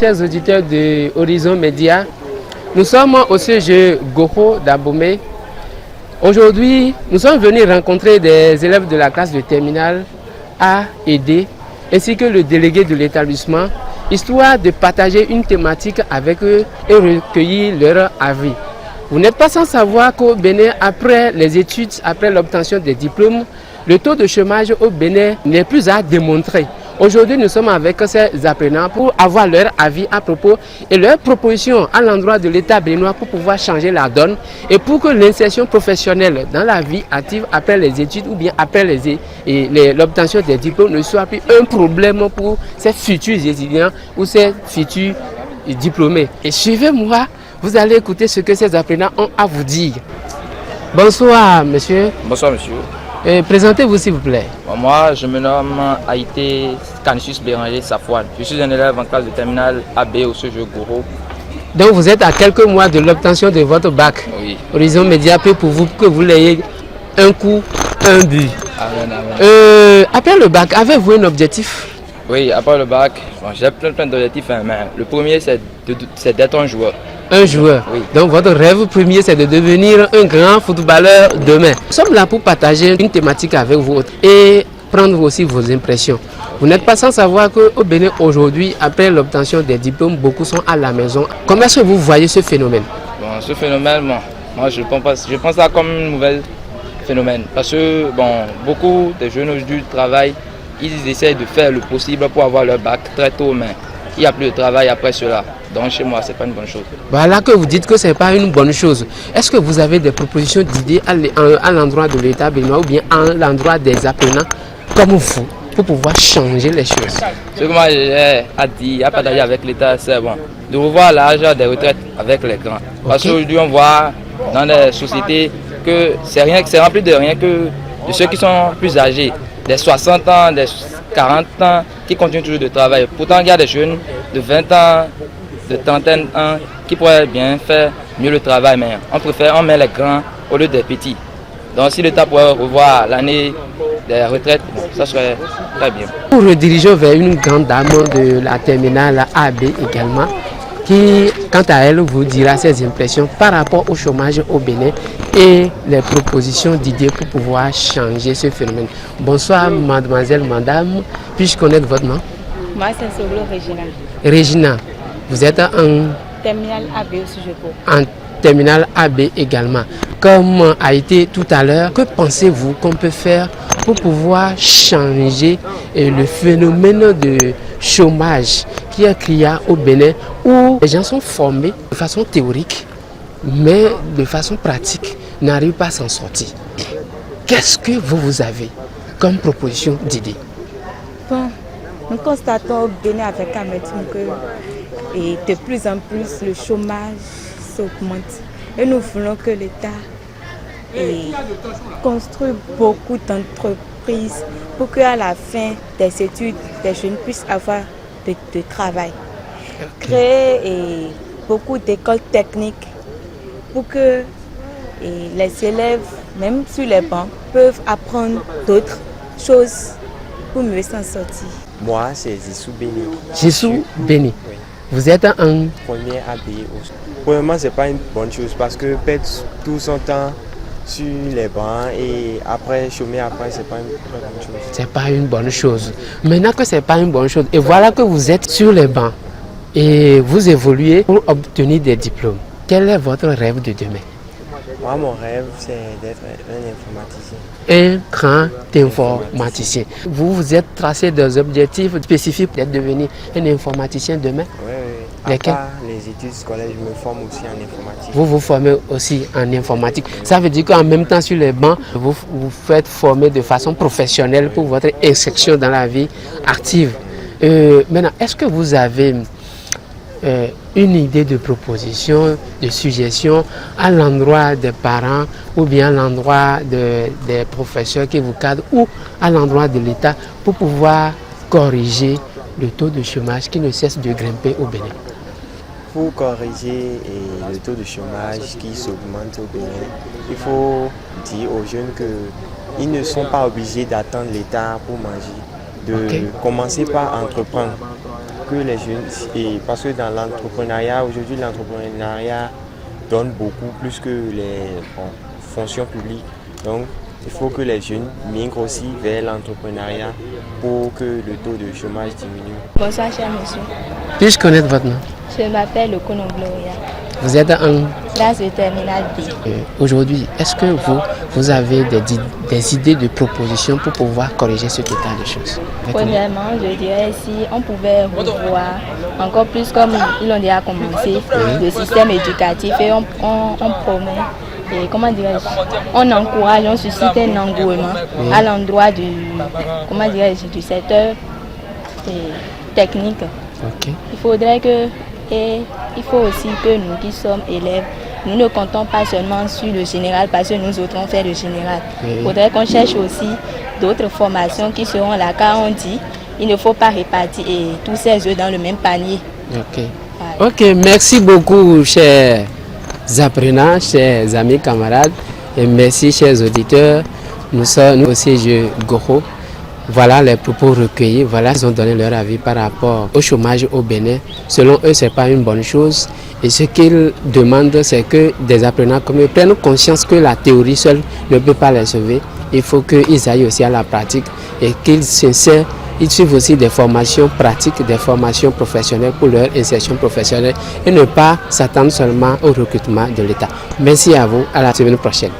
chers auditeurs de Horizon Média. Nous sommes au CG Goro d'Abomey. Aujourd'hui, nous sommes venus rencontrer des élèves de la classe de terminale A et D, ainsi que le délégué de l'établissement, histoire de partager une thématique avec eux et recueillir leur avis. Vous n'êtes pas sans savoir qu'au Bénin, après les études, après l'obtention des diplômes, le taux de chômage au Bénin n'est plus à démontrer. Aujourd'hui, nous sommes avec ces apprenants pour avoir leur avis à propos et leurs propositions à l'endroit de l'État béninois pour pouvoir changer la donne et pour que l'insertion professionnelle dans la vie active après les études ou bien après l'obtention des diplômes ne soit plus un problème pour ces futurs étudiants ou ces futurs diplômés. Et suivez-moi, vous allez écouter ce que ces apprenants ont à vous dire. Bonsoir, monsieur. Bonsoir, monsieur. Présentez-vous, s'il vous plaît. Moi, je me nomme Haïté Canisius Béranger Safouane. Je suis un élève en classe de terminale AB au CG Goro. Donc, vous êtes à quelques mois de l'obtention de votre bac. Oui. Horizon Média peut pour vous que vous l'ayez un coup, un but. Amen, amen. Après le bac, avez-vous un objectif? Oui, après le bac, j'ai plein d'objectifs. Mais le premier, c'est d'être un joueur. Un joueur. Oui. Donc votre rêve premier, c'est de devenir un grand footballeur demain. Nous sommes là pour partager une thématique avec vous et prendre aussi vos impressions. Vous n'êtes pas sans savoir qu'au Bénin aujourd'hui, après l'obtention des diplômes, beaucoup sont à la maison. Comment est-ce que vous voyez ce phénomène? Bon, ce phénomène, moi je pense ça comme un nouvel phénomène. Parce que beaucoup de jeunes aujourd'hui travaillent, ils essaient de faire le possible pour avoir leur bac très tôt, mais il n'y a plus de travail après cela. Donc chez moi, ce n'est pas une bonne chose. Voilà que vous dites que ce n'est pas une bonne chose. Est-ce que vous avez des propositions d'idées à l'endroit de l'État béninois ou bien à l'endroit des apprenants comme vous pour pouvoir changer les choses? Ce que moi j'ai à dire, à partager avec l'État, c'est de revoir l'âge des retraites avec les grands. Parce qu'aujourd'hui, on voit dans les sociétés que c'est rempli de rien que de ceux qui sont plus âgés, des 60 ans, des 40 ans, qui continuent toujours de travailler. Pourtant, il y a des jeunes de 20 ans, de trentaine ans qui pourraient bien faire mieux le travail, mais on met les grands au lieu des petits. Donc si l'État pourrait revoir l'année des retraites, ça serait très bien. Nous nous redirigeons vers une grande dame de la terminale AB également, qui, quant à elle, vous dira ses impressions par rapport au chômage au Bénin et les propositions d'idées pour pouvoir changer ce phénomène. Bonsoir, mademoiselle, madame. Puis-je connaître votre nom? Moi, c'est Soglo Regina. Regina, vous êtes en Terminal AB au sujet. En terminale AB également. Comme a été tout à l'heure, que pensez-vous qu'on peut faire pour pouvoir changer le phénomène de chômage qui est criard au Bénin, où les gens sont formés de façon théorique, mais de façon pratique, n'arrivent pas à s'en sortir? Qu'est-ce que vous avez comme proposition d'idée? Bon, nous constatons au Bénin avec amertume que de plus en plus le chômage s'augmente. Et nous voulons que l'État construise beaucoup d'entreprises pour qu'à la fin des études, les jeunes puissent avoir de travail. Créer beaucoup d'écoles techniques pour que les élèves, même sur les bancs, peuvent apprendre d'autres choses pour mieux s'en sortir. Moi, c'est Jissou Béni. Jissou Béni. Oui. Vous êtes en Premier ABI. Premièrement, ce n'est pas une bonne chose parce que perdre tout son temps sur les bancs et après chômer après, ce n'est pas une bonne chose. C'est pas une bonne chose. Maintenant que c'est pas une bonne chose, et voilà que vous êtes sur les bancs et vous évoluez pour obtenir des diplômes. Quel est votre rêve de demain? Moi, mon rêve, c'est d'être un informaticien. Un grand informaticien. Vous vous êtes tracé des objectifs spécifiques pour devenir un informaticien demain? Oui, oui. À part les études scolaires, je me forme aussi en informatique. Vous vous formez aussi en informatique. Ça veut dire qu'en même temps sur les bancs, vous vous faites former de façon professionnelle pour votre insertion dans la vie active. Maintenant, est-ce que vous avez une idée de proposition, de suggestion à l'endroit des parents ou bien à l'endroit des professeurs qui vous cadrent ou à l'endroit de l'État pour pouvoir corriger le taux de chômage qui ne cesse de grimper au Bénin? Pour corriger le taux de chômage qui s'augmente au Bénin, il faut dire aux jeunes qu'ils ne sont pas obligés d'attendre l'État pour manger, de commencer par entreprendre. que les jeunes, et parce que dans l'entrepreneuriat, aujourd'hui l'entrepreneuriat donne beaucoup plus que les fonctions publiques. Donc il faut que les jeunes migrent aussi vers l'entrepreneuriat pour que le taux de chômage diminue. Bonsoir, cher monsieur. Puis-je connaître votre nom? Je m'appelle Okono Gloria. Vous êtes en... Classe de terminale B. Aujourd'hui, est-ce que vous avez des idées de propositions pour pouvoir corriger cet état de choses? Premièrement, je dirais si on pouvait revoir encore plus comme ils ont déjà commencé le système éducatif et on promet, et comment dirais-je, on encourage, on suscite un engouement à l'endroit du, comment dirais-je, du secteur technique. Okay. Il faudrait que, et il faut aussi que nous qui sommes élèves, nous ne comptons pas seulement sur le général parce que nous autres on fait le général. Il faudrait qu'on cherche aussi d'autres formations qui seront là, car on dit il ne faut pas répartir tous ces œufs dans le même panier. Ok. Ok, merci beaucoup, chers apprenants, chers amis, camarades, et merci, chers auditeurs. Nous sommes aussi jeux Goro. Voilà les propos recueillis, voilà, ils ont donné leur avis par rapport au chômage au Bénin. Selon eux, ce n'est pas une bonne chose. Et ce qu'ils demandent, c'est que des apprenants comme eux prennent conscience que la théorie seule ne peut pas les sauver. Il faut qu'ils aillent aussi à la pratique et qu'ils suivent aussi des formations pratiques, des formations professionnelles pour leur insertion professionnelle et ne pas s'attendre seulement au recrutement de l'État. Merci à vous, à la semaine prochaine.